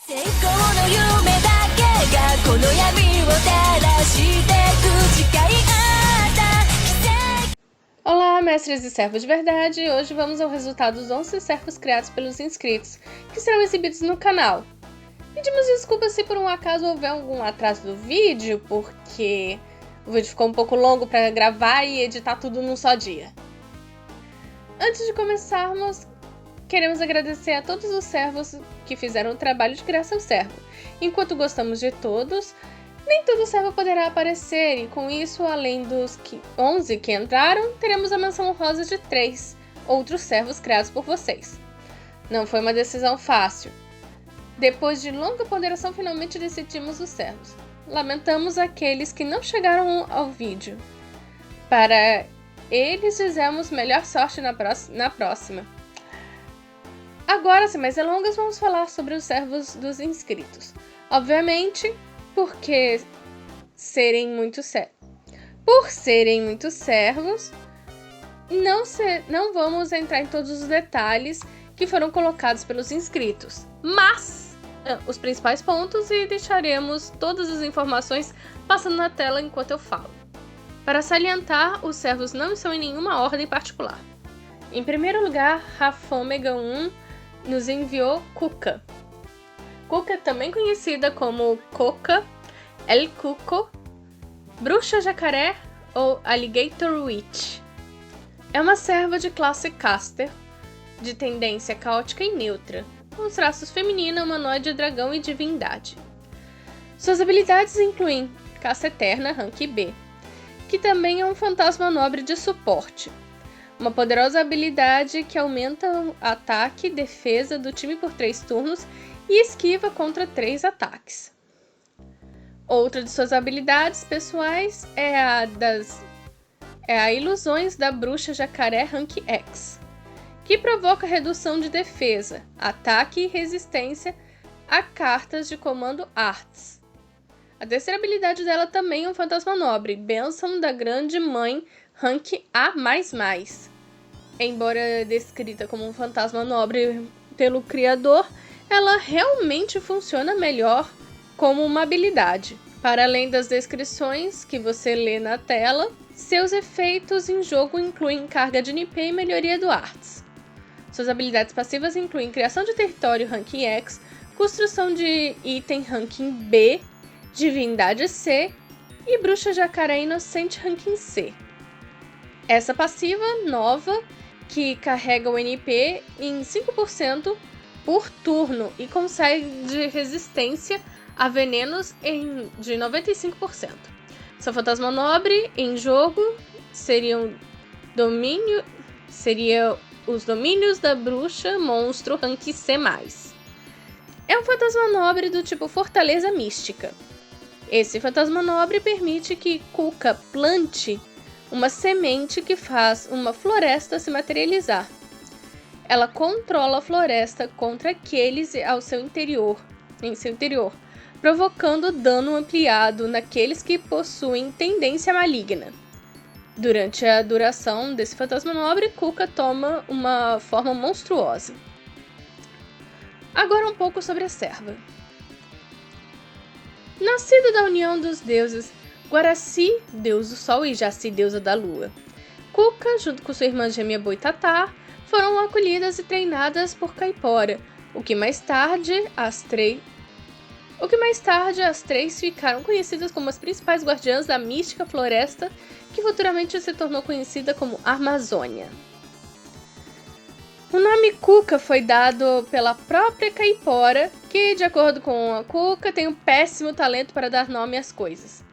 成功の夢だけがこの闇を照らしてく誓い合った奇跡。 Olá, mestres e servos de verdade! Hoje vamos ao resultado dos 11 servos criados pelos inscritos, que serão exibidos no canal. Pedimos desculpas se por um acaso houver algum atraso do vídeo, porque o vídeo ficou um pouco longo para gravar e editar tudo num só dia. Antes de começarmos, queremos agradecer a todos os servos que fizeram o trabalho de criar seu servo. Enquanto gostamos de todos, nem todo servo poderá aparecer, e com isso, além dos 11 que entraram, teremos a menção honrosa de 3 outros servos criados por vocês. Não foi uma decisão fácil. Depois de longa ponderação, finalmente decidimos os servos. Lamentamos aqueles que não chegaram ao vídeo. Para eles, dizemos melhor sorte na próxima. Agora, sem mais delongas, vamos falar sobre os servos dos inscritos. Obviamente, por serem muito servos, não vamos entrar em todos os detalhes que foram colocados pelos inscritos, mas os principais pontos, e deixaremos todas as informações passando na tela enquanto eu falo. Para salientar, os servos não estão em nenhuma ordem particular. Em primeiro lugar, Rafômega 1 nos enviou Cuca. Cuca, também conhecida como Coca, El Cuco, Bruxa Jacaré ou Alligator Witch. É uma serva de classe caster, de tendência caótica e neutra, com os traços feminina, humanoide, dragão e divindade. Suas habilidades incluem Caça Eterna, rank B, que também é um fantasma nobre de suporte. Uma poderosa habilidade que aumenta o ataque e defesa do time por 3 turnos e esquiva contra 3 ataques. Outra de suas habilidades pessoais é a Ilusões da Bruxa Jacaré Rank X, que provoca redução de defesa, ataque e resistência a cartas de comando Arts. A terceira habilidade dela também é um fantasma nobre, Bênção da Grande Mãe Rank A++. Embora descrita como um fantasma nobre pelo criador, ela realmente funciona melhor como uma habilidade. Para além das descrições que você lê na tela, seus efeitos em jogo incluem carga de NP e melhoria do Arts. Suas habilidades passivas incluem criação de território Ranking X, construção de item Ranking B, divindade C e bruxa jacaré inocente Ranking C. Essa passiva nova, que carrega o NP em 5% por turno e concede resistência a venenos de 95%. Seu fantasma nobre em jogo seria os domínios da bruxa monstro rank C+. É um fantasma nobre do tipo Fortaleza Mística. Esse fantasma nobre permite que Cuca plante uma semente que faz uma floresta se materializar. Ela controla a floresta contra aqueles em seu interior, provocando dano ampliado naqueles que possuem tendência maligna. Durante a duração desse fantasma nobre, Cuca toma uma forma monstruosa. Agora um pouco sobre a serva. Nascida da união dos deuses Guaraci, deus do sol, e Jaci, deusa da lua, Cuca, junto com sua irmã gêmea Boitatá, foram acolhidas e treinadas por Caipora, o que mais tarde as três ficaram conhecidas como as principais guardiãs da mística floresta, que futuramente se tornou conhecida como Amazônia. O nome Cuca foi dado pela própria Caipora, que, de acordo com a Cuca, tem um péssimo talento para dar nome às coisas.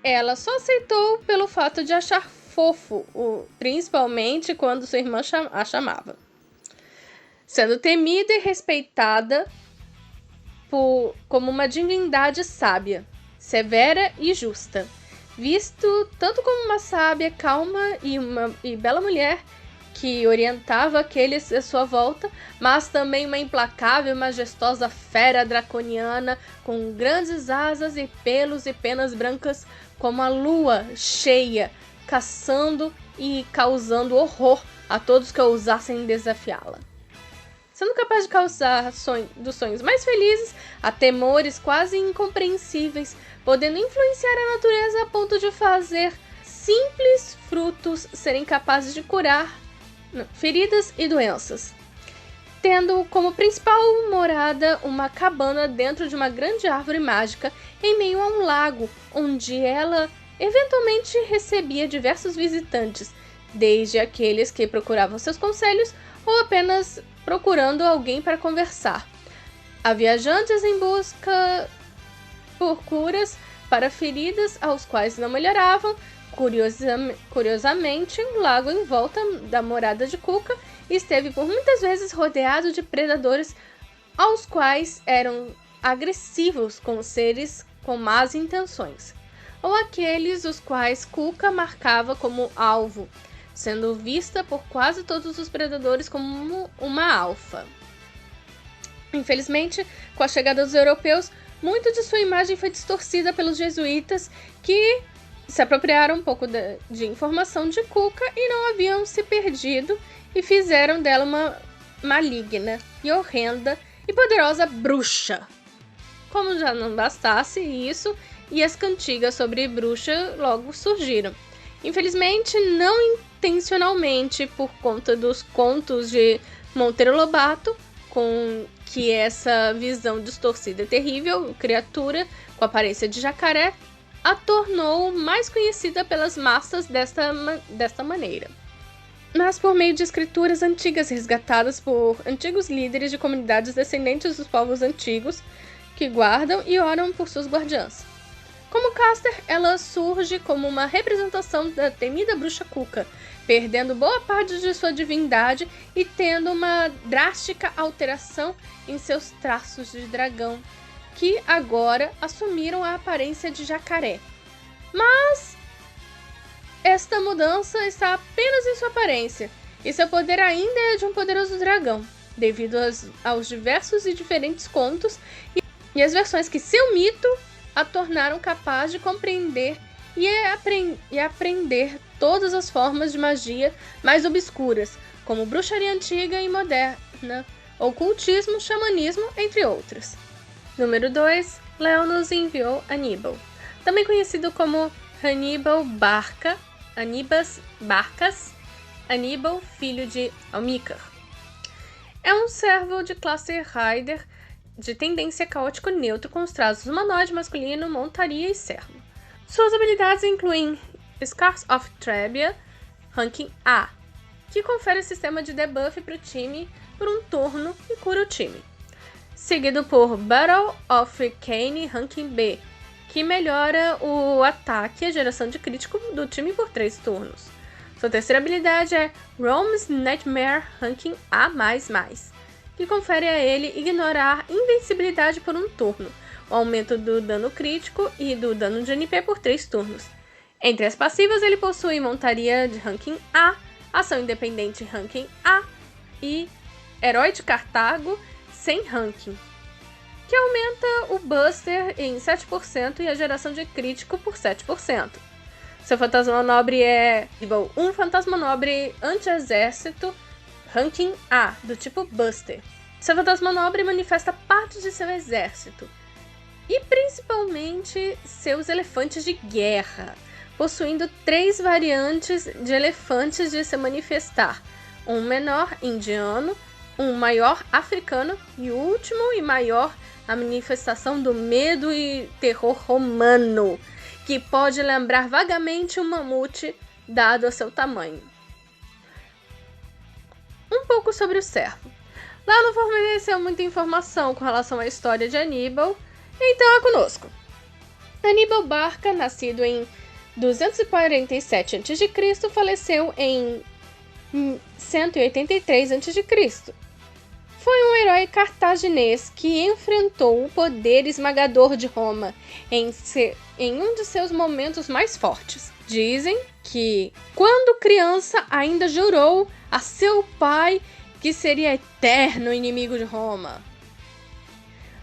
Ela só aceitou pelo fato de achar fofo, principalmente quando sua irmã a chamava. Sendo temida e respeitada como uma divindade sábia, severa e justa, visto tanto como uma sábia, calma e bela mulher que orientava aqueles à sua volta, mas também uma implacável e majestosa fera draconiana com grandes asas e pelos e penas brancas como a lua cheia, caçando e causando horror a todos que ousassem desafiá-la. sendo capaz de causar dos sonhos mais felizes a temores quase incompreensíveis, podendo influenciar a natureza a ponto de fazer simples frutos serem capazes de curar feridas e doenças. Tendo como principal morada uma cabana dentro de uma grande árvore mágica em meio a um lago, onde ela eventualmente recebia diversos visitantes, desde aqueles que procuravam seus conselhos ou apenas procurando alguém para conversar, a viajantes em busca por curas para feridas aos quais não melhoravam. Curiosamente, o lago em volta da morada de Cuca esteve por muitas vezes rodeado de predadores aos quais eram agressivos com seres com más intenções, ou aqueles os quais Cuca marcava como alvo, sendo vista por quase todos os predadores como uma alfa. Infelizmente, com a chegada dos europeus, muito de sua imagem foi distorcida pelos jesuítas, que se apropriaram um pouco de informação de Cuca e não haviam se perdido e fizeram dela uma maligna e horrenda e poderosa bruxa. Como já não bastasse isso, e as cantigas sobre bruxa logo surgiram. Infelizmente, não intencionalmente, por conta dos contos de Monteiro Lobato, com que essa visão distorcida e terrível, criatura com aparência de jacaré, a tornou mais conhecida pelas massas desta maneira. Mas por meio de escrituras antigas resgatadas por antigos líderes de comunidades descendentes dos povos antigos, que guardam e oram por suas guardiãs. Como Caster, ela surge como uma representação da temida bruxa Cuca, perdendo boa parte de sua divindade e tendo uma drástica alteração em seus traços de dragão, que agora assumiram a aparência de jacaré. Mas esta mudança está apenas em sua aparência, e seu poder ainda é de um poderoso dragão, devido aos diversos e diferentes contos e as versões que seu mito a tornaram capaz de compreender e aprender todas as formas de magia mais obscuras, como bruxaria antiga e moderna, ocultismo, xamanismo, entre outras. Número 2. Léo nos enviou Aníbal, também conhecido como Aníbal Barcas, Aníbal, filho de Almícar. É um servo de classe Rider, de tendência caótico neutro, com os traços humanoide masculino, montaria e servo. Suas habilidades incluem Scars of Trebia, ranking A, que confere sistema de debuff para o time por um turno e cura o time. Seguido por Battle of Kane, ranking B, que melhora o ataque e a geração de crítico do time por 3 turnos. Sua terceira habilidade é Rome's Nightmare, ranking A++, que confere a ele ignorar invencibilidade por um turno, o aumento do dano crítico e do dano de NP por 3 turnos. Entre as passivas, ele possui montaria de ranking A, ação independente ranking A e herói de Cartago sem ranking, que aumenta o Buster em 7% e a geração de crítico por 7%. Seu fantasma nobre é um fantasma nobre anti-exército, ranking A, do tipo Buster. Seu fantasma nobre manifesta parte de seu exército, e principalmente seus elefantes de guerra, possuindo 3 variantes de elefantes de se manifestar: um menor indiano, um maior africano e o último e maior, a manifestação do medo e terror romano, que pode lembrar vagamente um mamute dado a seu tamanho. Um pouco sobre o servo. Lá não forneceu muita informação com relação à história de Aníbal, então é conosco. Aníbal Barca, nascido em 247 a.C., faleceu em 183 a.C. Foi um herói cartaginês que enfrentou o poder esmagador de Roma em um de seus momentos mais fortes. Dizem que, quando criança, ainda jurou a seu pai que seria eterno inimigo de Roma.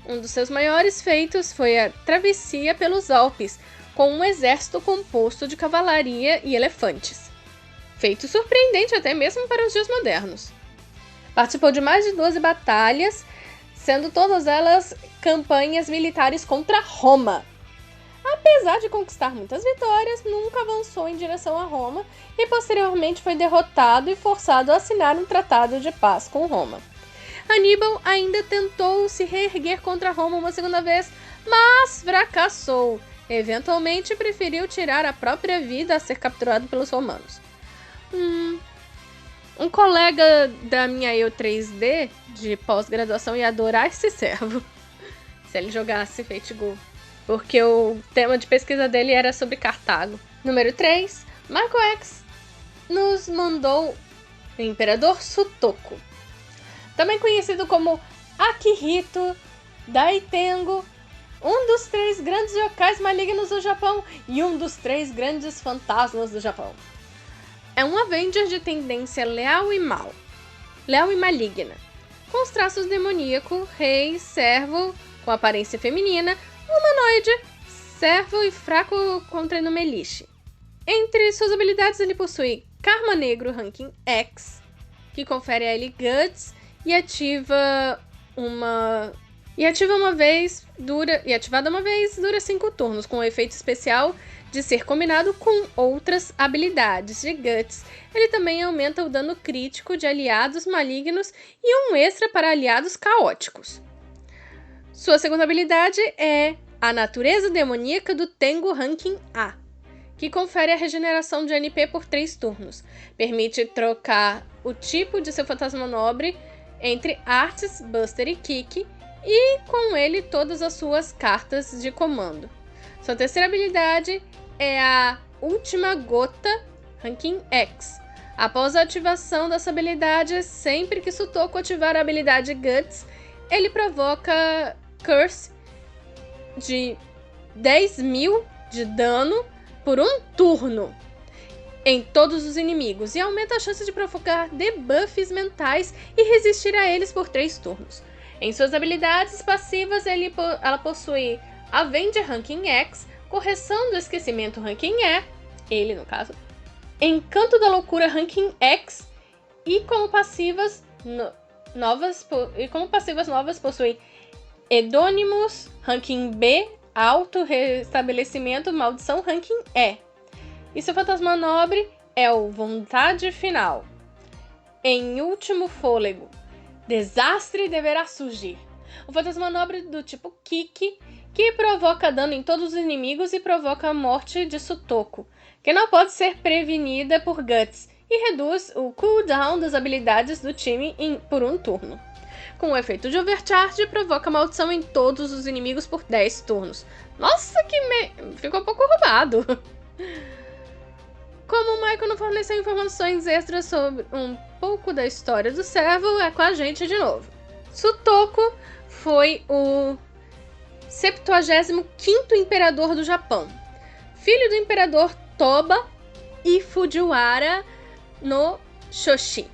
Um dos seus maiores feitos foi a travessia pelos Alpes, com um exército composto de cavalaria e elefantes. Feito surpreendente até mesmo para os dias modernos. Participou de mais de 12 batalhas, sendo todas elas campanhas militares contra Roma. Apesar de conquistar muitas vitórias, nunca avançou em direção a Roma e posteriormente foi derrotado e forçado a assinar um tratado de paz com Roma. Aníbal ainda tentou se reerguer contra Roma uma segunda vez, mas fracassou. Eventualmente preferiu tirar a própria vida a ser capturado pelos romanos. Um colega da minha EU 3D de pós-graduação ia adorar esse servo se ele jogasse Fate Go, porque o tema de pesquisa dele era sobre Cartago. Número 3, Michael X nos mandou o Imperador Sutoku, também conhecido como Akihito Daitengo, um dos 3 grandes yokais malignos do Japão e um dos 3 grandes fantasmas do Japão. É um Avenger de tendência leal e maligna, com os traços demoníaco, rei, servo, com aparência feminina, humanoide, servo e fraco contra Numeliche. Entre suas habilidades ele possui Karma Negro Ranking X, que confere a ele Guts e ativada uma vez dura 5 turnos, com o efeito especial de ser combinado com outras habilidades de Guts. Ele também aumenta o dano crítico de aliados malignos e um extra para aliados caóticos. Sua segunda habilidade é a Natureza Demoníaca do Tengu Ranking A, que confere a regeneração de NP por 3 turnos. Permite trocar o tipo de seu fantasma nobre entre Artes, Buster e Kick, e com ele todas as suas cartas de comando. Sua terceira habilidade é a Última Gota Ranking X. Após a ativação dessa habilidade, sempre que Sutoku ativar a habilidade Guts, ele provoca Curse de 10.000 de dano por um turno em todos os inimigos e aumenta a chance de provocar debuffs mentais e resistir a eles por 3 turnos. Em suas habilidades passivas, ela possui Avenger Ranking X, Correção do Esquecimento Ranking E, ele no caso, Encanto da Loucura Ranking X, e como passivas novas possui Edônimos Ranking B, Auto Restabelecimento Maldição Ranking E. E seu fantasma nobre é o Vontade Final. Em Último Fôlego, Desastre deverá surgir. O fantasma nobre do tipo Kick, que provoca dano em todos os inimigos e provoca a morte de Sutoku, que não pode ser prevenida por Guts, e reduz o cooldown das habilidades do time por um turno. Com o efeito de Overcharge, provoca maldição em todos os inimigos por 10 turnos. Nossa, ficou um pouco roubado. Como o Michael não forneceu informações extras sobre um pouco da história do servo, é com a gente de novo. Sutoku foi o 75º imperador do Japão, filho do imperador Toba e Fujiwara no Shoshi.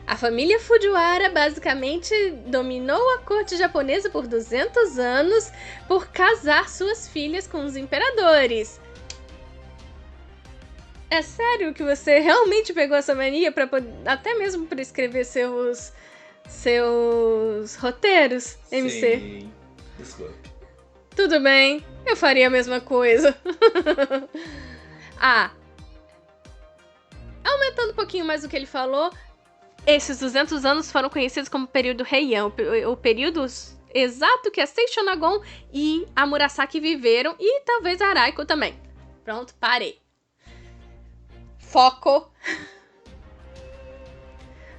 A família Fujiwara basicamente dominou a corte japonesa por 200 anos por casar suas filhas com os imperadores. É sério que você realmente pegou essa mania para até mesmo para escrever seus roteiros, MC? Sim, desculpe. Tudo bem, eu faria a mesma coisa. Aumentando um pouquinho mais o que ele falou, esses 200 anos foram conhecidos como período Heian, o período exato que a Seishonagon e a Murasaki viveram, e talvez a Araiko também. Pronto, parei. Foco.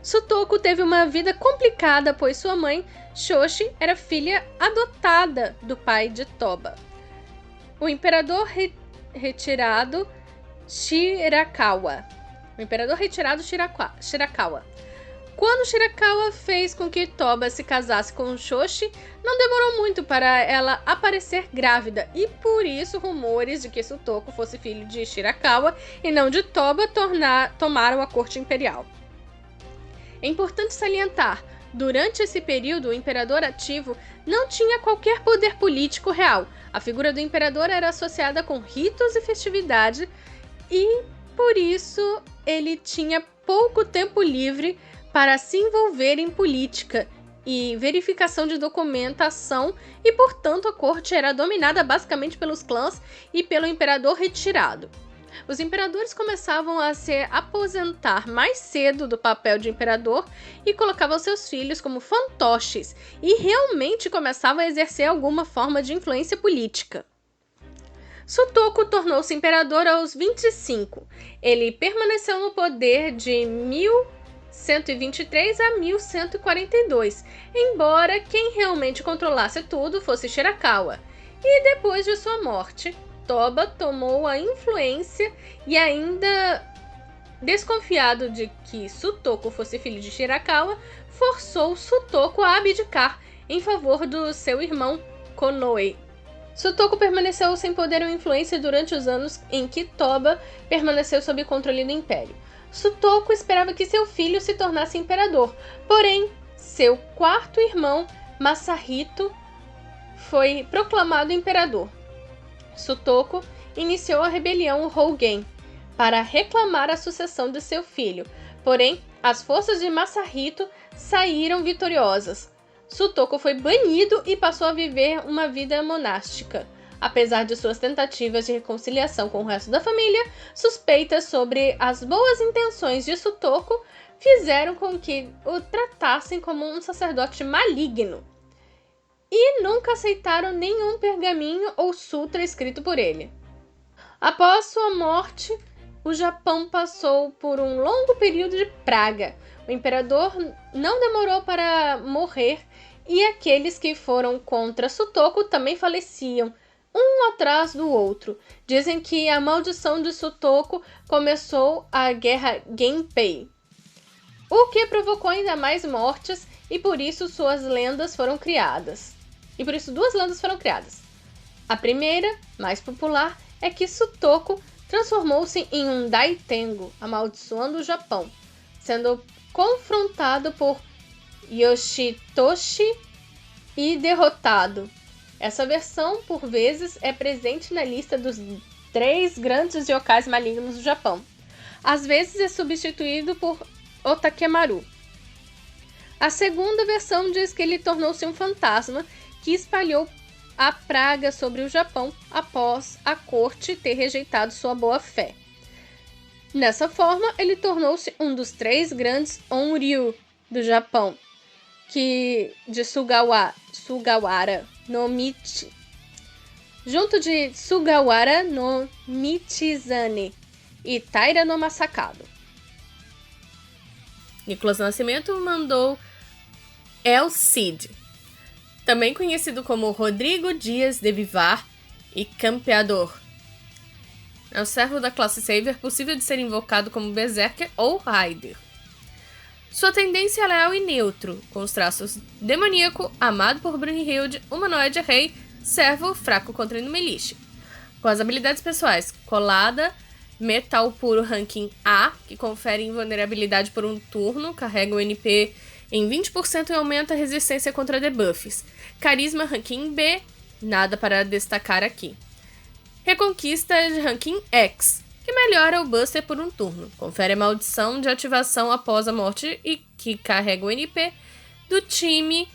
Sutoku teve uma vida complicada, pois sua mãe, Shoshi, era filha adotada do pai de Toba, o imperador retirado Shirakawa. Quando Shirakawa fez com que Toba se casasse com Shoshi, não demorou muito para ela aparecer grávida, e por isso rumores de que Sutoku fosse filho de Shirakawa e não de Toba tomaram a corte imperial. É importante salientar, durante esse período o imperador ativo não tinha qualquer poder político real. A figura do imperador era associada com ritos e festividade, e por isso ele tinha pouco tempo livre para se envolver em política e verificação de documentação, e portanto a corte era dominada basicamente pelos clãs e pelo imperador retirado. Os imperadores começavam a se aposentar mais cedo do papel de imperador e colocavam seus filhos como fantoches, e realmente começavam a exercer alguma forma de influência política. Sutoku tornou-se imperador aos 25. Ele permaneceu no poder de 1123 a 1142, embora quem realmente controlasse tudo fosse Shirakawa. E depois de sua morte, Toba tomou a influência e, ainda desconfiado de que Sutoku fosse filho de Shirakawa, forçou Sutoku a abdicar em favor do seu irmão Konoe. Sutoku permaneceu sem poder ou influência durante os anos em que Toba permaneceu sob controle do Império. Sutoku esperava que seu filho se tornasse imperador, porém, seu quarto irmão, Masahito, foi proclamado imperador. Sutoku iniciou a rebelião Hougen para reclamar a sucessão de seu filho, porém, as forças de Masahito saíram vitoriosas. Sutoku foi banido e passou a viver uma vida monástica. Apesar de suas tentativas de reconciliação com o resto da família, suspeitas sobre as boas intenções de Sutoku fizeram com que o tratassem como um sacerdote maligno, e nunca aceitaram nenhum pergaminho ou sutra escrito por ele. Após sua morte, o Japão passou por um longo período de praga. O imperador não demorou para morrer, e aqueles que foram contra Sutoku também faleciam, um atrás do outro. Dizem que a maldição de Sutoku começou a Guerra Genpei, o que provocou ainda mais mortes, e por isso duas lendas foram criadas. A primeira, mais popular, é que Sutoku transformou-se em um Daitengo, amaldiçoando o Japão, sendo confrontado por Yoshitoshi e derrotado. Essa versão, por vezes, é presente na lista dos 3 grandes yokais malignos do Japão. Às vezes é substituído por Otakemaru. A segunda versão diz que ele tornou-se um fantasma que espalhou a praga sobre o Japão após a corte ter rejeitado sua boa-fé. Nessa forma, ele tornou-se um dos 3 grandes Onryu do Japão, de Sugawara no Michi, junto de Sugawara no Michizane e Taira no Masakado. Nicolas Nascimento mandou El Cid, também conhecido como Rodrigo Dias de Vivar e Campeador. É um servo da classe Saber, possível de ser invocado como Berserker ou Raider. Sua tendência é leal e neutro, com os traços demoníaco, amado por Brunhilde, humanoide rei, servo fraco contra Inumelish. Com as habilidades pessoais Colada, Metal Puro Ranking A, que confere invulnerabilidade por um turno, carrega o NP em 20% e aumenta a resistência contra debuffs. Carisma Ranking B, nada para destacar aqui. Reconquista de Ranking X, que melhora o Buster por um turno. Confere a maldição de ativação após a morte e que carrega o NP do time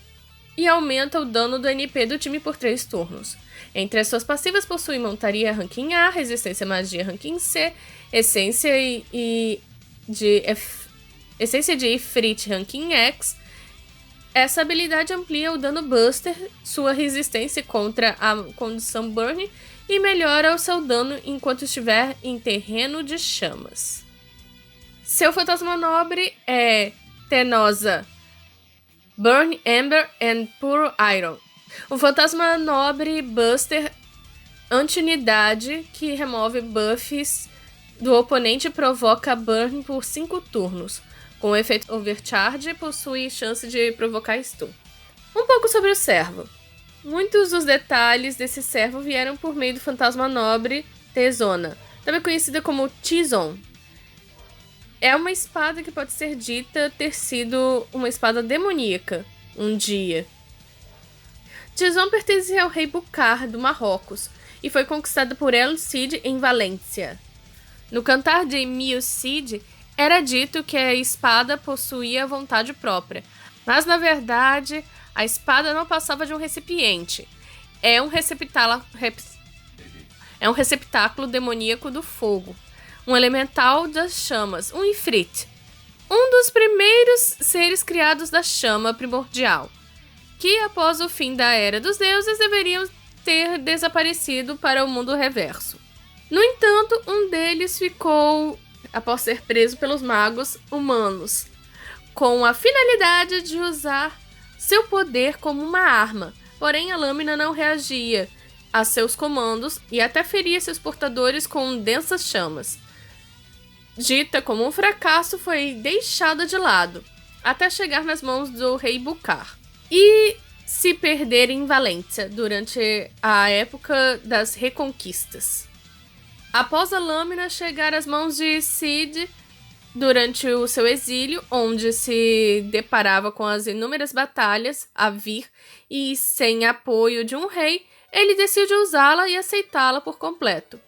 e aumenta o dano do NP do time por 3 turnos. Entre as suas passivas possui Montaria Ranking A, Resistência Magia Ranking C, Essência de Ifrit Ranking X. Essa habilidade amplia o dano Buster, sua resistência contra a condição Burn e melhora o seu dano enquanto estiver em terreno de chamas. Seu fantasma nobre é Tenosa, Burn Ember and Pure Iron. O fantasma nobre Buster anti-unidade que remove buffs do oponente e provoca Burn por 5 turnos. Com o efeito Overcharge, possui chance de provocar stun. Um pouco sobre o servo. Muitos dos detalhes desse servo vieram por meio do fantasma nobre Tezona, também conhecida como Tizon. É uma espada que pode ser dita ter sido uma espada demoníaca, um dia. Tizon pertencia ao rei Bucar, do Marrocos, e foi conquistada por El Cid em Valência. No cantar de Mio Cid, Era dito que a espada possuía vontade própria, mas na verdade a espada não passava de um recipiente. É um receptáculo demoníaco do fogo, um elemental das chamas, um Ifrit, um dos primeiros seres criados da chama primordial, que após o fim da Era dos Deuses deveriam ter desaparecido para o mundo reverso. No entanto, um deles ficou após ser preso pelos magos humanos, com a finalidade de usar seu poder como uma arma, porém a lâmina não reagia a seus comandos e até feria seus portadores com densas chamas. Dita como um fracasso, foi deixada de lado, até chegar nas mãos do rei Bucar, e se perder em Valência durante a época das Reconquistas. Após a lâmina chegar às mãos de Cid durante o seu exílio, onde se deparava com as inúmeras batalhas a vir e sem apoio de um rei, ele decide usá-la e aceitá-la por completo,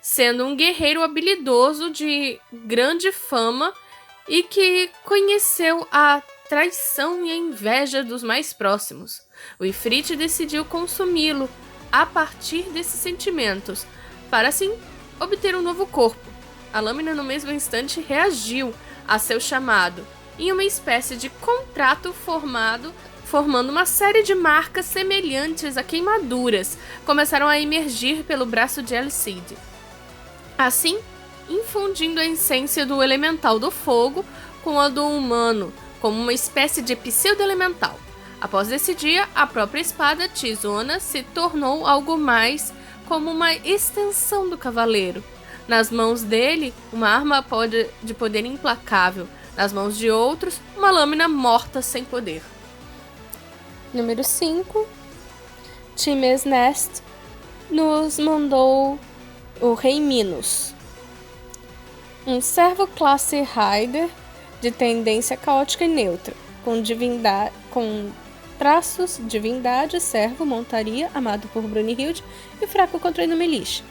sendo um guerreiro habilidoso de grande fama e que conheceu a traição e a inveja dos mais próximos. O Ifrit decidiu consumi-lo a partir desses sentimentos, para assim obter um novo corpo. A lâmina no mesmo instante reagiu a seu chamado, em uma espécie de contrato formando uma série de marcas semelhantes a queimaduras, começaram a emergir pelo braço de El Cid, assim infundindo a essência do elemental do fogo com a do humano, como uma espécie de pseudo-elemental. Após esse dia, a própria espada Tizona se tornou algo mais como uma extensão do cavaleiro. Nas mãos dele, uma arma de poder implacável. Nas mãos de outros, uma lâmina morta sem poder. Número 5. Times Nest nos mandou o Rei Minos. Um servo classe Rider de tendência caótica e neutra, com traços, divindade, servo, montaria, amado por Brunhilde e fraco contra Inumilich.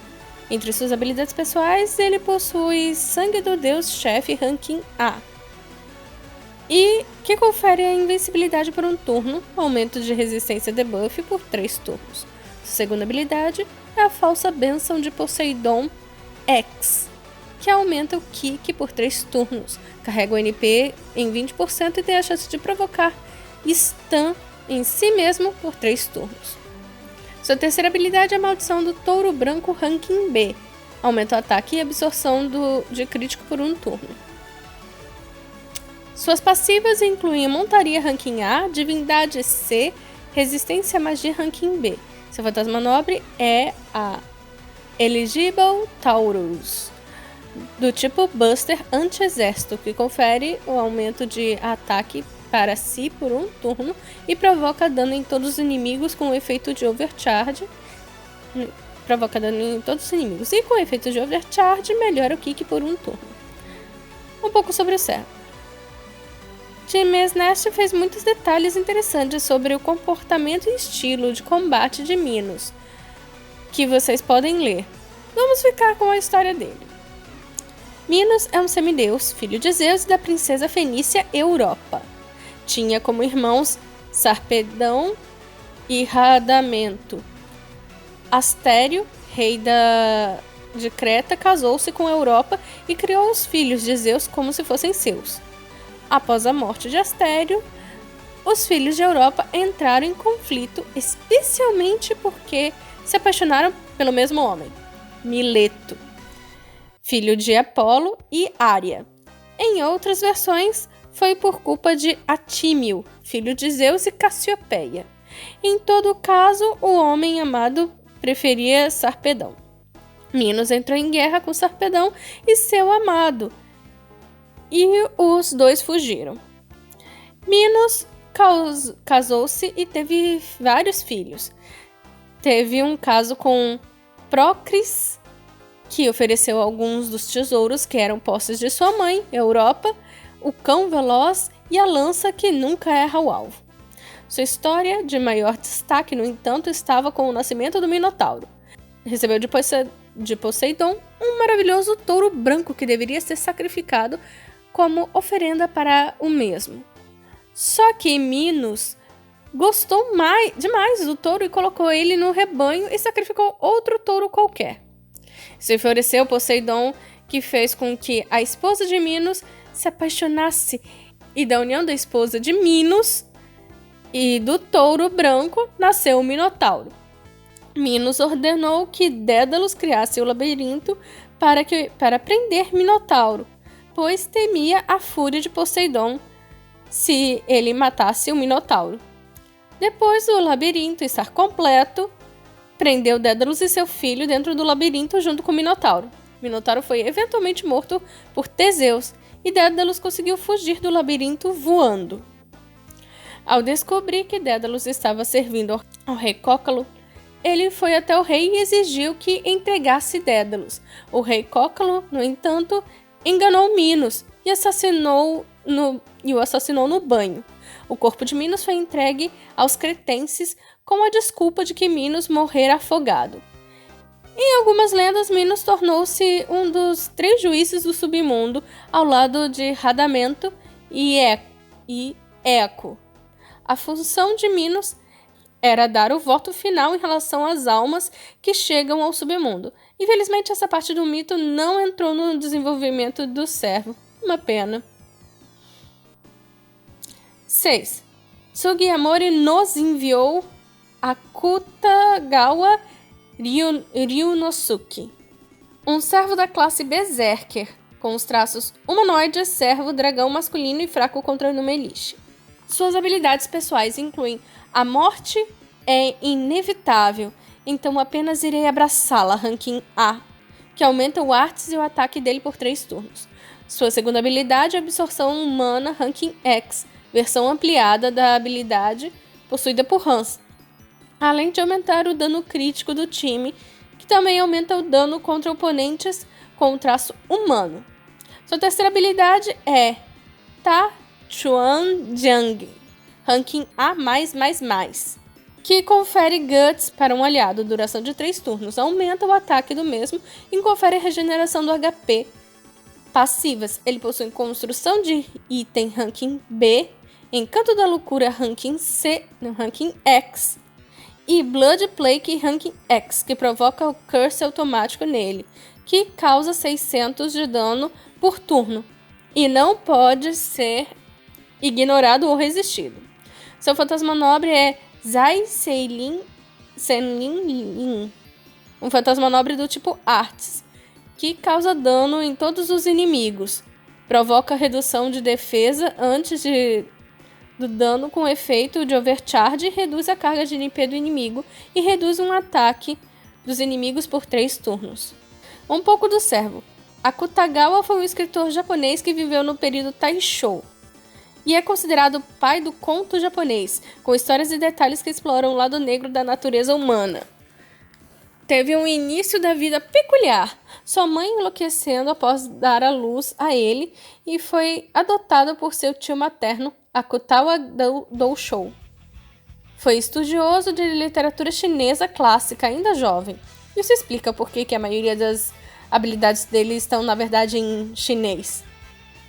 Entre suas habilidades pessoais, ele possui sangue do deus-chefe ranking A, e que confere a invencibilidade por um turno, aumento de resistência debuff por 3 turnos. Sua segunda habilidade é a falsa bênção de Poseidon X, que aumenta o kick por 3 turnos, carrega o NP em 20% e tem a chance de provocar stun em si mesmo por 3 turnos. Sua terceira habilidade é a maldição do touro branco ranking B, aumenta o ataque e absorção de crítico por um turno. Suas passivas incluem montaria ranking A, divindade C, resistência à magia ranking B. Seu fantasma nobre é a Eligible Taurus, do tipo Buster anti-exército, que confere o aumento de ataque para si por um turno e provoca dano em todos os inimigos com o efeito de Overcharge. E com o efeito de Overcharge, melhora o kick por um turno. Um pouco sobre o servo. Times Nest fez muitos detalhes interessantes sobre o comportamento e estilo de combate de Minos, que vocês podem ler. Vamos ficar com a história dele. Minos é um semideus, filho de Zeus e da princesa fenícia Europa. Tinha como irmãos Sarpedão e Radamento. Astério, rei de Creta, casou-se com Europa e criou os filhos de Zeus como se fossem seus. Após a morte de Astério, os filhos de Europa entraram em conflito, especialmente porque se apaixonaram pelo mesmo homem, Mileto, filho de Apolo e Ária. Em outras versões, foi por culpa de Atímio, filho de Zeus e Cassiopeia. Em todo caso, o homem amado preferia Sarpedão. Minos entrou em guerra com Sarpedão e seu amado, e os dois fugiram. Minos casou-se e teve vários filhos. Teve um caso com Procris, que ofereceu alguns dos tesouros que eram posses de sua mãe, Europa, o cão veloz e a lança que nunca erra o alvo. Sua história de maior destaque, no entanto, estava com o nascimento do Minotauro. Recebeu de Poseidon um maravilhoso touro branco que deveria ser sacrificado como oferenda para o mesmo. Só que Minos gostou demais do touro e colocou ele no rebanho e sacrificou outro touro qualquer. Isso enfureceu Poseidon, que fez com que a esposa de Minos se apaixonasse, e da união da esposa de Minos e do touro branco nasceu o Minotauro. Minos ordenou que Dédalus criasse o labirinto para prender Minotauro, pois temia a fúria de Poseidon se ele matasse o Minotauro. Depois do labirinto estar completo, prendeu Dédalus e seu filho dentro do labirinto junto com o Minotauro. Minotauro foi eventualmente morto por Teseus e Dédalus conseguiu fugir do labirinto voando. Ao descobrir que Dédalus estava servindo ao rei Cócalo, ele foi até o rei e exigiu que entregasse Dédalus. O rei Cócalo, no entanto, enganou Minos e o assassinou no banho. O corpo de Minos foi entregue aos cretenses com a desculpa de que Minos morrera afogado. Em algumas lendas, Minos tornou-se um dos 3 juízes do submundo, ao lado de Radamento e Eco. A função de Minos era dar o voto final em relação às almas que chegam ao submundo. Infelizmente, essa parte do mito não entrou no desenvolvimento do servo. Uma pena. 6. Sugiyamori nos enviou Akutagawa Ryunosuke, um servo da classe Berserker, com os traços humanoide, servo, dragão masculino e fraco contra Numelish. Suas habilidades pessoais incluem: a morte é inevitável, então apenas irei abraçá-la, ranking A, que aumenta o artes e o ataque dele por 3 turnos. Sua segunda habilidade é absorção humana, ranking X, versão ampliada da habilidade possuída por Hans, além de aumentar o dano crítico do time, que também aumenta o dano contra oponentes com o traço humano. Sua terceira habilidade é Ta Chuan Jiang, ranking A+++, que confere Guts para um aliado, duração de 3 turnos, aumenta o ataque do mesmo e confere a regeneração do HP. Passivas: ele possui construção de item ranking B, encanto da loucura ranking X e Blood Plague ranking X, que provoca o curse automático nele, que causa 600 de dano por turno e não pode ser ignorado ou resistido. Seu fantasma nobre é Zai Senlin, um fantasma nobre do tipo Arts, que causa dano em todos os inimigos, provoca redução de defesa antes do dano com efeito de overcharge, reduz a carga de MP do inimigo e reduz um ataque dos inimigos por 3 turnos. Um pouco do servo. Akutagawa foi um escritor japonês que viveu no período Taishō e é considerado o pai do conto japonês, com histórias e detalhes que exploram o lado negro da natureza humana. Teve um início da vida peculiar, sua mãe enlouquecendo após dar à luz a ele, e foi adotado por seu tio materno, Akutawa Doushou. Foi estudioso de literatura chinesa clássica, ainda jovem. Isso explica por que a maioria das habilidades dele estão, na verdade, em chinês.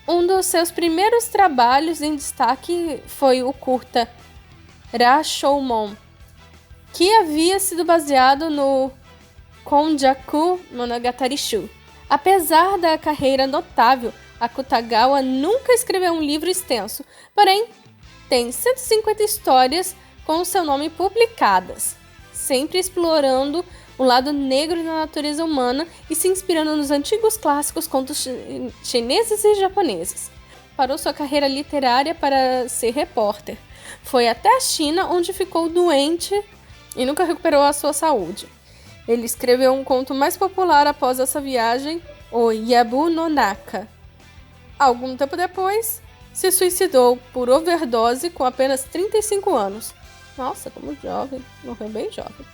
Um dos seus primeiros trabalhos em destaque foi o curta Rashomon, que havia sido baseado no Konjaku Monogatari Shu. Apesar da carreira notável, Akutagawa nunca escreveu um livro extenso, porém tem 150 histórias com seu nome publicadas, sempre explorando o lado negro da natureza humana e se inspirando nos antigos clássicos contos chineses e japoneses. Parou sua carreira literária para ser repórter. Foi até a China, onde ficou doente e nunca recuperou a sua saúde. Ele escreveu um conto mais popular após essa viagem, o Yabu no Naka. Algum tempo depois, se suicidou por overdose com apenas 35 anos. Nossa, como jovem, morreu bem jovem.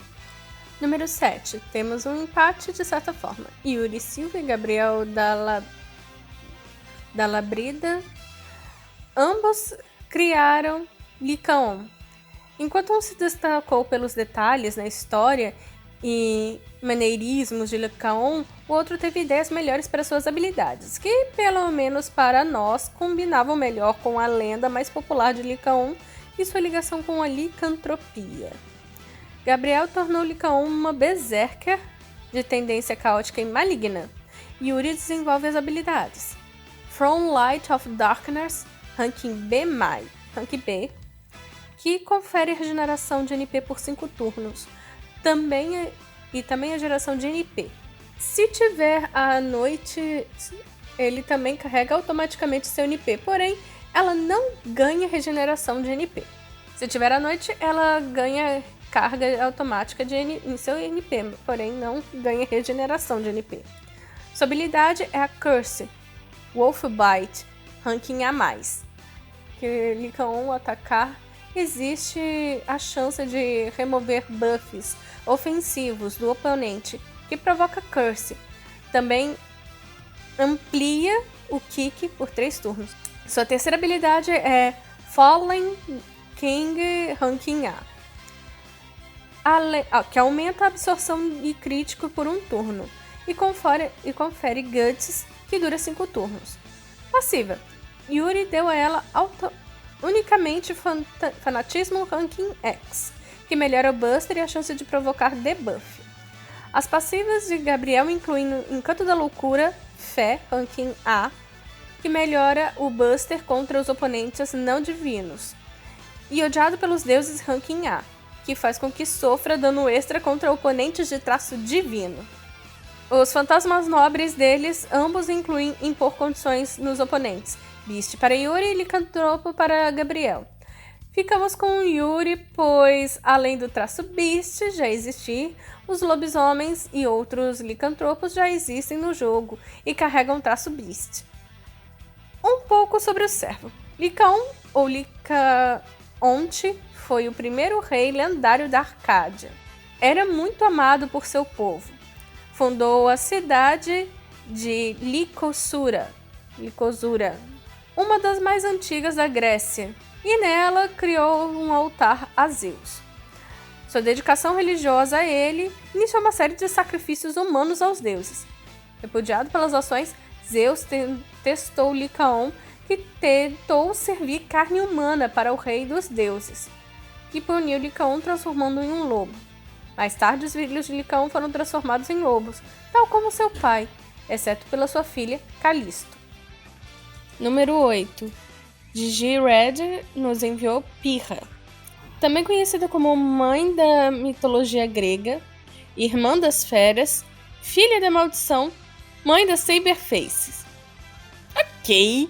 Número 7. Temos um empate de certa forma. Yuri Silva e Gabriel Dalabrida, ambos criaram Lycaon. Enquanto um se destacou pelos detalhes na história e maneirismos de Lycaon, o outro teve ideias melhores para suas habilidades, que, pelo menos para nós, combinavam melhor com a lenda mais popular de Lycaon e sua ligação com a licantropia. Gabriel tornou Lycaon uma berserker de tendência caótica e maligna. Yuri desenvolve as habilidades From Light of Darkness, ranking B+, rank B, que confere regeneração de NP por 5 turnos, também a geração de NP. Se tiver à noite, ele também carrega automaticamente seu NP, porém, ela não ganha regeneração de NP. Se tiver à noite, ela ganha carga automática em seu NP, porém não ganha regeneração de NP. Sua habilidade é a Curse, Wolfbite, ranking A+. Que Lycaon atacar, existe a chance de remover buffs ofensivos do oponente, que provoca Curse. Também amplia o Kick por 3 turnos. Sua terceira habilidade é Fallen King, ranking A. Que aumenta a absorção e crítico por 1 turno e confere Guts, que dura 5 turnos. Passiva. Yuri deu a ela unicamente Fanatismo ranking X, que melhora o Buster e a chance de provocar debuff. As passivas de Gabriel incluem Encanto da Loucura, Fé, ranking A, que melhora o Buster contra os oponentes não divinos, e Odiado pelos Deuses, ranking A, que faz com que sofra dano extra contra oponentes de traço divino. Os fantasmas nobres deles ambos incluem impor condições nos oponentes, Beast para Yuri e Licantropo para Gabriel. Ficamos com Yuri, pois, além do traço Beast já existir, os lobisomens e outros licantropos já existem no jogo e carregam traço Beast. Um pouco sobre o servo. Lycaon, ou Lycaonte, foi o primeiro rei lendário da Arcádia. Era muito amado por seu povo. Fundou a cidade de Licosura, uma das mais antigas da Grécia, e nela criou um altar a Zeus. Sua dedicação religiosa a ele iniciou uma série de sacrifícios humanos aos deuses. Repudiado pelas ações, Zeus testou Lycaon, que tentou servir carne humana para o rei dos deuses, que puniu Lycaon transformando-o em um lobo. Mais tarde, os filhos de Lycaon foram transformados em lobos, tal como seu pai, exceto pela sua filha, Calisto. Número 8. Gigi Red nos enviou Pirra. Também conhecida como Mãe da mitologia grega, Irmã das Feras, Filha da Maldição, Mãe das Saberfaces. Ok!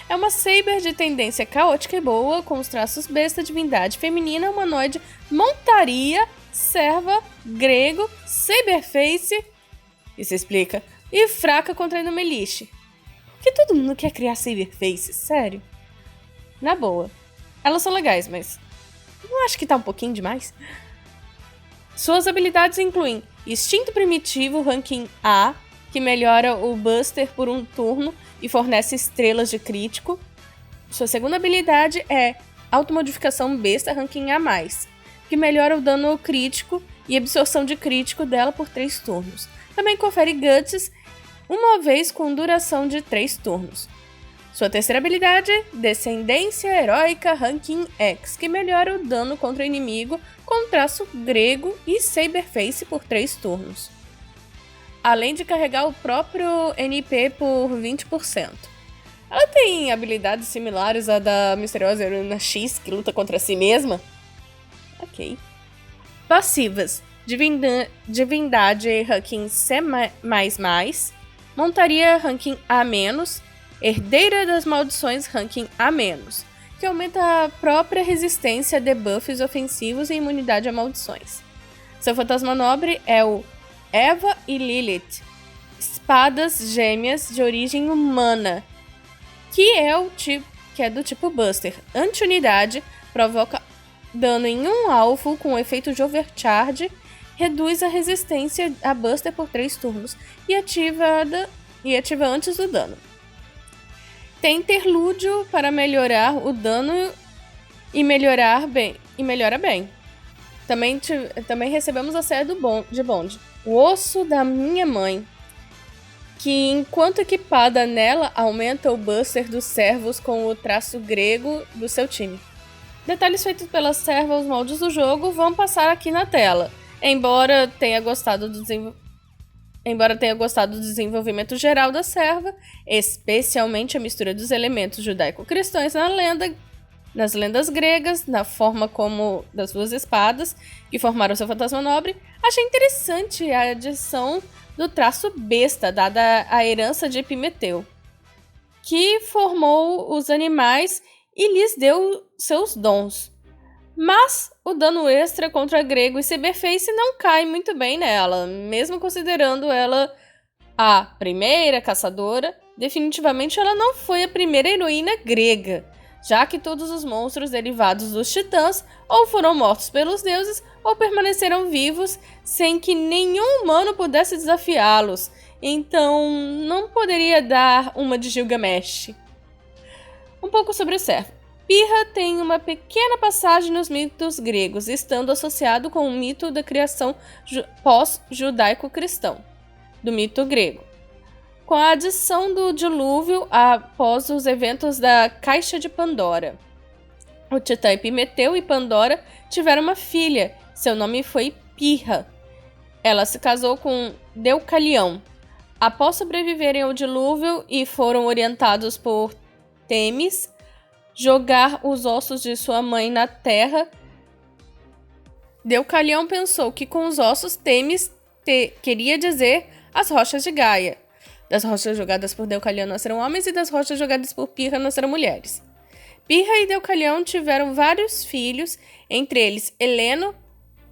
É uma Saber de tendência caótica e boa, com os traços besta, divindade feminina, humanoide, montaria, serva, grego, Saberface, isso explica, e fraca contra a Meliche. Por que todo mundo quer criar Saberface? Sério? Na boa. Elas são legais, mas não acho que tá um pouquinho demais? Suas habilidades incluem Instinto Primitivo, ranking A, que melhora o Buster por 1 turno e fornece estrelas de crítico. Sua segunda habilidade é Automodificação Besta, ranking A+, que melhora o dano crítico e absorção de crítico dela por 3 turnos. Também confere Guts uma vez com duração de 3 turnos. Sua terceira habilidade, Descendência Heróica Ranking X, que melhora o dano contra o inimigo com traço grego e Saberface por 3 turnos. Além de carregar o próprio NP por 20%. Ela tem habilidades similares à da misteriosa heroína X, que luta contra si mesma? Ok. Passivas. Divindade ranking C++, Montaria ranking A-, Herdeira das Maldições ranking A-, que aumenta a própria resistência a debuffs ofensivos e imunidade a maldições. Seu fantasma nobre é o Eva e Lilith, espadas gêmeas de origem humana, que é do tipo Buster. Anti-unidade, provoca dano em um alvo com o efeito Overcharge, reduz a resistência a Buster por 3 turnos e ativa antes do dano. Tem interlúdio para melhorar o dano e melhora bem. Também recebemos a ceia de bonde. O osso da minha mãe, que enquanto equipada nela, aumenta o buster dos servos com o traço grego do seu time. Detalhes feitos pela serva aos moldes do jogo vão passar aqui na tela. Embora tenha gostado do desenvolvimento geral da serva, especialmente a mistura dos elementos judaico-cristãos nas lendas gregas, na forma como das duas espadas que formaram seu fantasma nobre, achei interessante a adição do traço besta, dada a herança de Epimeteu, que formou os animais e lhes deu seus dons. Mas o dano extra contra Grego e Cyberface não cai muito bem nela, mesmo considerando ela a primeira caçadora. Definitivamente ela não foi a primeira heroína grega, já que todos os monstros derivados dos titãs ou foram mortos pelos deuses ou permaneceram vivos sem que nenhum humano pudesse desafiá-los, então não poderia dar uma de Gilgamesh. Um pouco sobre o servo. Pirra tem uma pequena passagem nos mitos gregos, estando associado com o mito da criação pós-judaico-cristão, do mito grego, com a adição do dilúvio após os eventos da Caixa de Pandora. O titã Epimeteu e Pandora tiveram uma filha, seu nome foi Pirra. Ela se casou com Deucalião. Após sobreviverem ao dilúvio e foram orientados por Temis jogar os ossos de sua mãe na terra, Deucalião pensou que com os ossos Temis queria dizer as rochas de Gaia. Das rochas jogadas por Deucalião nasceram homens e das rochas jogadas por Pirra nasceram mulheres. Pirra e Deucalião tiveram vários filhos, entre eles Heleno,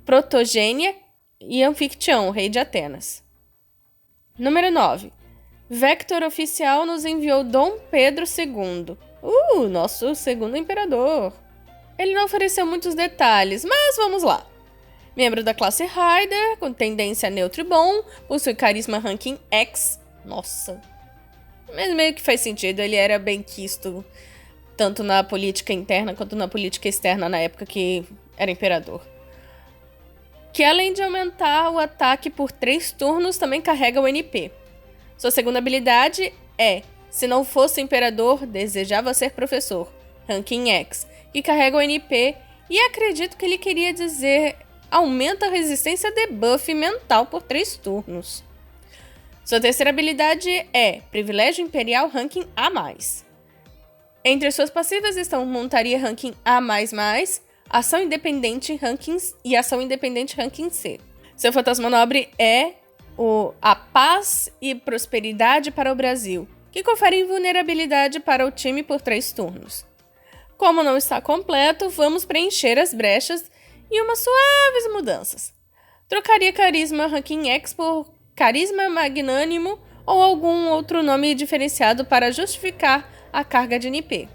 Protogênia e Anfictião, rei de Atenas. Número 9. Vector Oficial nos enviou Dom Pedro II. Nosso segundo imperador. Ele não ofereceu muitos detalhes, mas vamos lá. Membro da classe Rider, com tendência neutro e bom, possui carisma ranking X. Nossa. Mas meio que faz sentido, ele era bem quisto, tanto na política interna quanto na política externa na época que era imperador. Que além de aumentar o ataque por 3 turnos, também carrega o NP. Sua segunda habilidade é: se não fosse imperador, desejava ser professor, ranking X, que carrega o NP, e acredito que ele queria dizer aumenta a resistência a debuff mental por 3 turnos. Sua terceira habilidade é privilégio imperial ranking A+. Entre suas passivas estão montaria ranking A++, ação independente rankings e ação independente ranking C. Seu fantasma nobre é a paz e prosperidade para o Brasil, que confere invulnerabilidade para o time por 3 turnos. Como não está completo, vamos preencher as brechas e umas suaves mudanças. Trocaria carisma ranking X por carisma magnânimo ou algum outro nome diferenciado para justificar a carga de NP.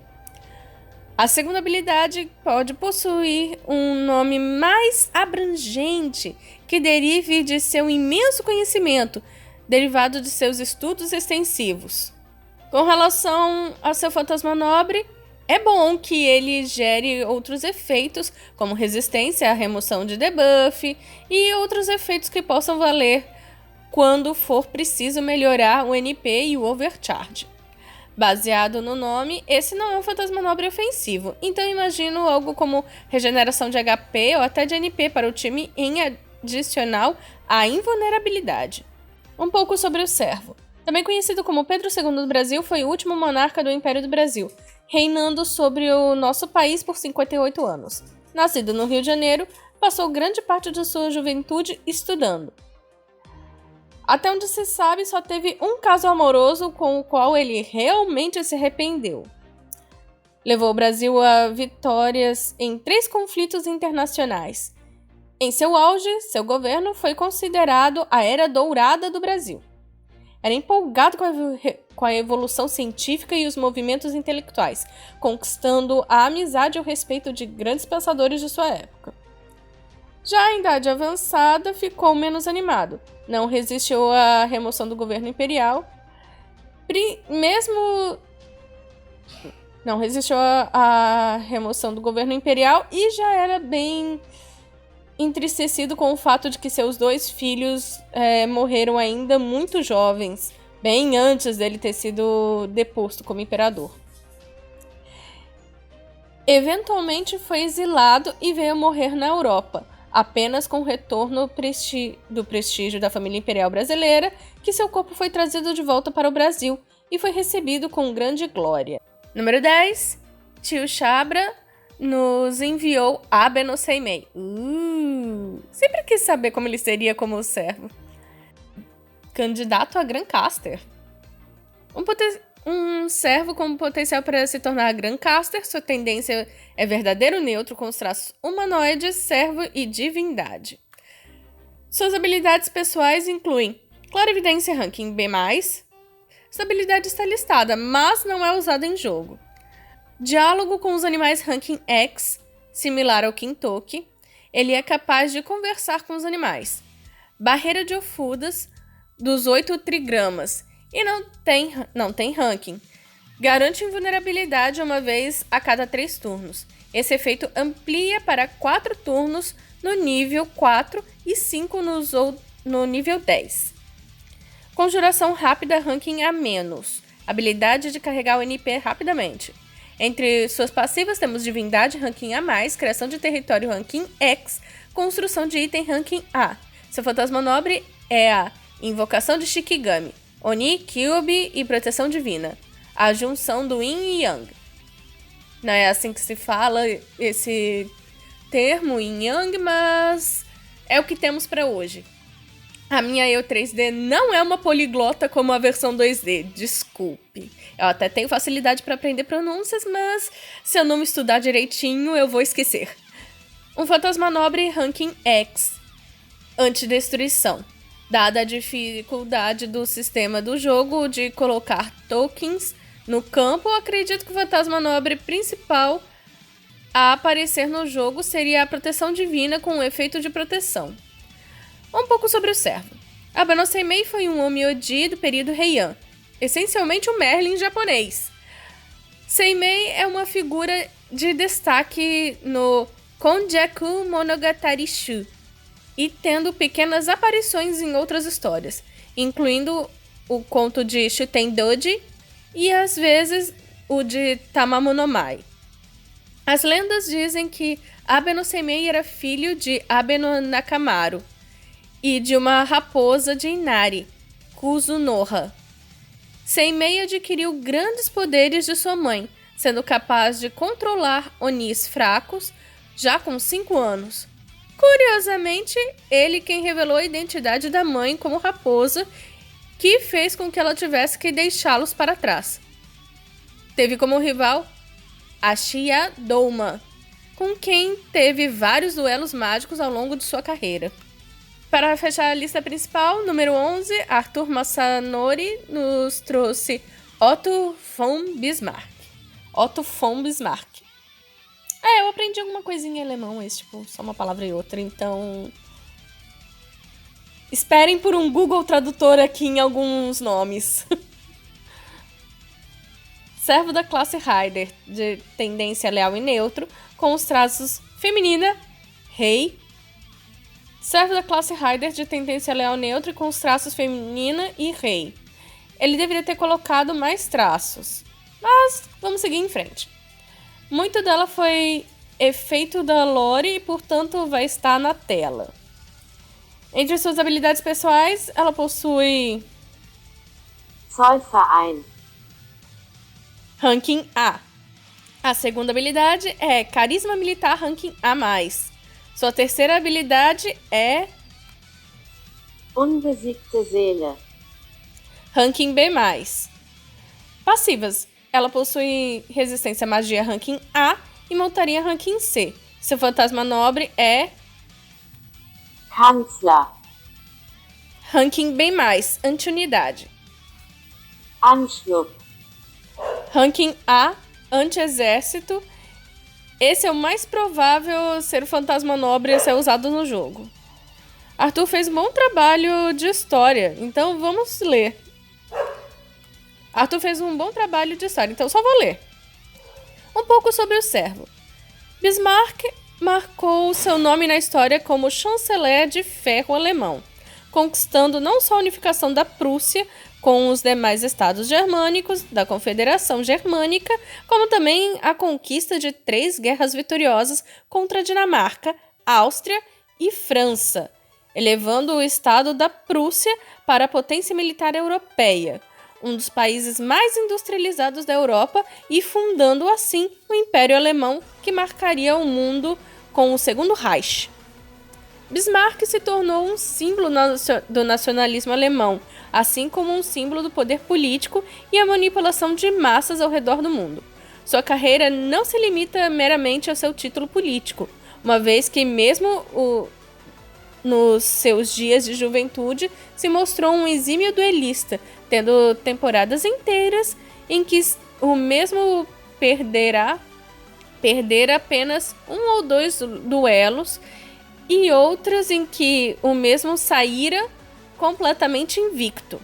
A segunda habilidade pode possuir um nome mais abrangente que derive de seu imenso conhecimento, derivado de seus estudos extensivos. Com relação a seu fantasma nobre, é bom que ele gere outros efeitos, como resistência à remoção de debuff e outros efeitos que possam valer quando for preciso melhorar o NP e o overcharge. Baseado no nome, esse não é um fantasma nobre ofensivo, então imagino algo como regeneração de HP ou até de NP para o time em adicional à invulnerabilidade. Um pouco sobre o servo. Também conhecido como Pedro II do Brasil, foi o último monarca do Império do Brasil, reinando sobre o nosso país por 58 anos. Nascido no Rio de Janeiro, passou grande parte de sua juventude estudando. Até onde se sabe, só teve um caso amoroso com o qual ele realmente se arrependeu. Levou o Brasil a vitórias em 3 conflitos internacionais. Em seu auge, seu governo foi considerado a Era Dourada do Brasil. Era empolgado com a evolução científica e os movimentos intelectuais, conquistando a amizade e o respeito de grandes pensadores de sua época. Já em idade avançada, ficou menos animado. Não resistiu à remoção do governo imperial. Não resistiu à remoção do governo imperial e já era bem entristecido com o fato de que seus 2 filhos morreram ainda muito jovens, bem antes dele ter sido deposto como imperador. Eventualmente foi exilado e veio morrer na Europa, apenas com o retorno do prestígio da família imperial brasileira, que seu corpo foi trazido de volta para o Brasil e foi recebido com grande glória. Número 10. Tio Chabra nos enviou Abe no Seimei. Sempre quis saber como ele seria como servo. Candidato a Gran Caster. Um servo com potencial para se tornar Gran Caster, sua tendência é verdadeiro neutro com os traços humanoides, servo e divindade. Suas habilidades pessoais incluem clarividência ranking B+, essa habilidade está listada, mas não é usada em jogo. Diálogo com os animais ranking X, similar ao Kintoki, ele é capaz de conversar com os animais. Barreira de Ofudas, dos 8 trigramas, e não tem ranking. Garante invulnerabilidade uma vez a cada 3 turnos. Esse efeito amplia para 4 turnos no nível 4 e 5 no nível 10. Conjuração rápida ranking A-. Habilidade de carregar o NP rapidamente. Entre suas passivas temos Divindade ranking A+, Criação de Território ranking X, Construção de Item ranking A. Seu fantasma nobre é a Invocação de Shikigami, Oni, Kyuubi e Proteção Divina. A junção do Yin e Yang. Não é assim que se fala esse termo, Yin e Yang, mas é o que temos para hoje. A minha Eu 3D não é uma poliglota como a versão 2D, desculpe. Eu até tenho facilidade para aprender pronúncias, mas se eu não me estudar direitinho, eu vou esquecer. Um fantasma nobre ranking X, antidestruição. Dada a dificuldade do sistema do jogo de colocar tokens no campo, acredito que o fantasma nobre principal a aparecer no jogo seria a proteção divina com o efeito de proteção. Um pouco sobre o servo. Abe no Seimei foi um Onmyoji do período Heian, essencialmente um Merlin japonês. Seimei é uma figura de destaque no Konjaku Monogatari Shu, e tendo pequenas aparições em outras histórias, incluindo o conto de Shuten Doji e, às vezes, o de Tamamu no Mai. As lendas dizem que Abe no Seimei era filho de Abe no Nakamaru e de uma raposa de Inari, Kuzunoha. Seimei adquiriu grandes poderes de sua mãe, sendo capaz de controlar Onis fracos já com 5 anos. Curiosamente, ele quem revelou a identidade da mãe como raposa, que fez com que ela tivesse que deixá-los para trás. Teve como rival Ashiya Douma, com quem teve vários duelos mágicos ao longo de sua carreira. Para fechar a lista principal, número 11, Arthur Masanori nos trouxe Otto von Bismarck. Otto von Bismarck. Eu aprendi alguma coisinha em alemão, só uma palavra e outra, então... Esperem por um Google Tradutor aqui em alguns nomes. Servo da classe Rider, de tendência leal e neutro, com os traços feminina, rei. Servo da classe Rider, de tendência leal e neutro, com os traços feminina e rei. Ele deveria ter colocado mais traços, mas vamos seguir em frente. Muito dela foi efeito da lore e, portanto, vai estar na tela. Entre suas habilidades pessoais, ela possui Zollverein, ranking A. A segunda habilidade é Carisma Militar ranking A+. Sua terceira habilidade é Unbesiegte Seele, ranking B+. Passivas. Ela possui resistência à magia ranking A e montaria ranking C. Seu fantasma nobre é Kanzler, ranking B+, anti-unidade. Anschluss, Ranking A, anti-exército. Esse é o mais provável ser o fantasma nobre a ser usado no jogo. Arthur fez um bom trabalho de história, então vamos ler. Arthur fez um bom trabalho de história, então só vou ler. Um pouco sobre o servo. Bismarck marcou seu nome na história como chanceler de ferro alemão, conquistando não só a unificação da Prússia com os demais estados germânicos da Confederação Germânica, como também a conquista de 3 guerras vitoriosas contra a Dinamarca, Áustria e França, elevando o estado da Prússia para a potência militar europeia, um dos países mais industrializados da Europa, e fundando assim o Império Alemão, que marcaria o mundo com o Segundo Reich. Bismarck se tornou um símbolo do nacionalismo alemão, assim como um símbolo do poder político e a manipulação de massas ao redor do mundo. Sua carreira não se limita meramente ao seu título político, uma vez que mesmo nos seus dias de juventude se mostrou um exímio duelista, tendo temporadas inteiras em que o mesmo perdera apenas 1 ou 2 duelos, e outras em que o mesmo saíra completamente invicto.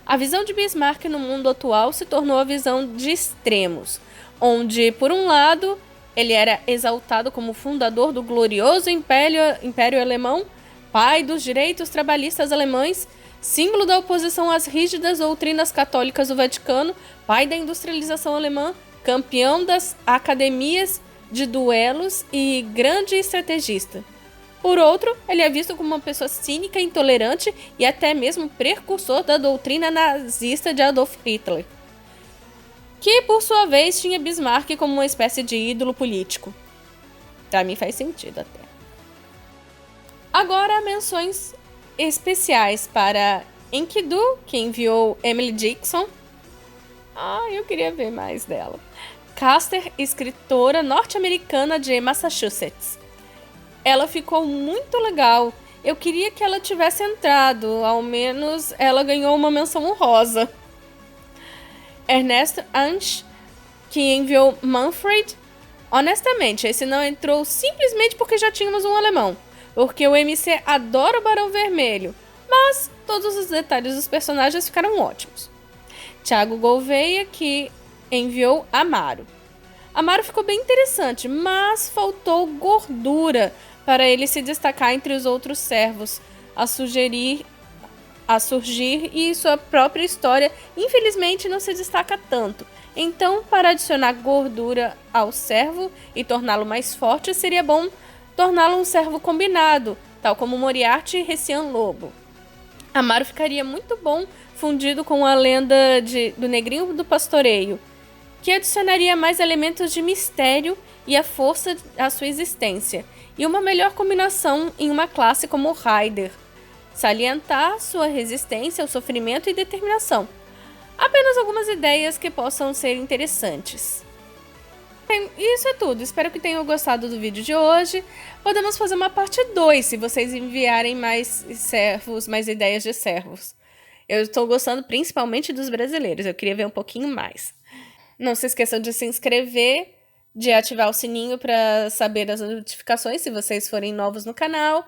A visão de Bismarck no mundo atual se tornou a visão de extremos, onde, por um lado, ele era exaltado como fundador do glorioso Império Alemão, pai dos direitos trabalhistas alemães, símbolo da oposição às rígidas doutrinas católicas do Vaticano, pai da industrialização alemã, campeão das academias de duelos e grande estrategista. Por outro, ele é visto como uma pessoa cínica, intolerante e até mesmo precursor da doutrina nazista de Adolf Hitler, que por sua vez tinha Bismarck como uma espécie de ídolo político. Pra mim faz sentido até. Agora, menções especiais para Enkidu, que enviou Emily Dixon. Eu queria ver mais dela. Custer, escritora norte-americana de Massachusetts. Ela ficou muito legal. Eu queria que ela tivesse entrado, ao menos ela ganhou uma menção honrosa. Ernest Ansch, que enviou Manfred. Honestamente, esse não entrou simplesmente porque já tínhamos um alemão, porque o MC adora o Barão Vermelho, mas todos os detalhes dos personagens ficaram ótimos. Thiago Gouveia, que enviou Amaro. Amaro ficou bem interessante, mas faltou gordura para ele se destacar entre os outros servos a surgir, e sua própria história infelizmente não se destaca tanto. Então, para adicionar gordura ao servo e torná-lo mais forte, seria bom torná-lo um servo combinado, tal como Moriarty e Ressian Lobo. Amaro ficaria muito bom fundido com a lenda do Negrinho do Pastoreio, que adicionaria mais elementos de mistério e a força à sua existência, e uma melhor combinação em uma classe como o Raider, salientar sua resistência ao sofrimento e determinação. Apenas algumas ideias que possam ser interessantes. Bem, isso é tudo, espero que tenham gostado do vídeo de hoje. Podemos fazer uma parte 2 se vocês enviarem mais servos, mais ideias de servos. Eu estou gostando principalmente dos brasileiros, eu queria ver um pouquinho mais. Não se esqueçam de se inscrever, de ativar o sininho para saber das notificações se vocês forem novos no canal.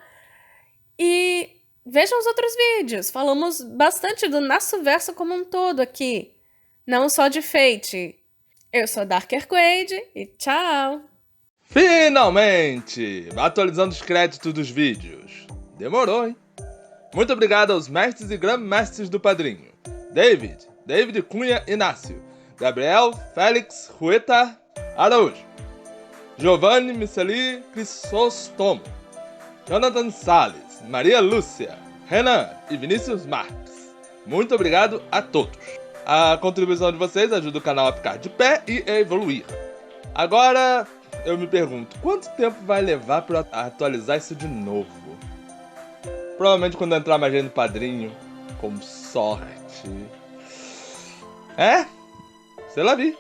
E vejam os outros vídeos, falamos bastante do nosso verso como um todo aqui, não só de Fate. Eu sou Darker Quaid e tchau! Finalmente! Atualizando os créditos dos vídeos. Demorou, hein? Muito obrigado aos mestres e grandmestres do Padrinho. David Cunha Inácio, Gabriel Félix Rueta Araújo, Giovanni Miceli Crisóstomo, Jonathan Salles, Maria Lúcia, Renan e Vinícius Marques. Muito obrigado a todos. A contribuição de vocês ajuda o canal a ficar de pé e a evoluir. Agora, eu me pergunto, quanto tempo vai levar para atualizar isso de novo? Provavelmente quando entrar mais gente no Padrinho, com sorte. Sei lá, vi.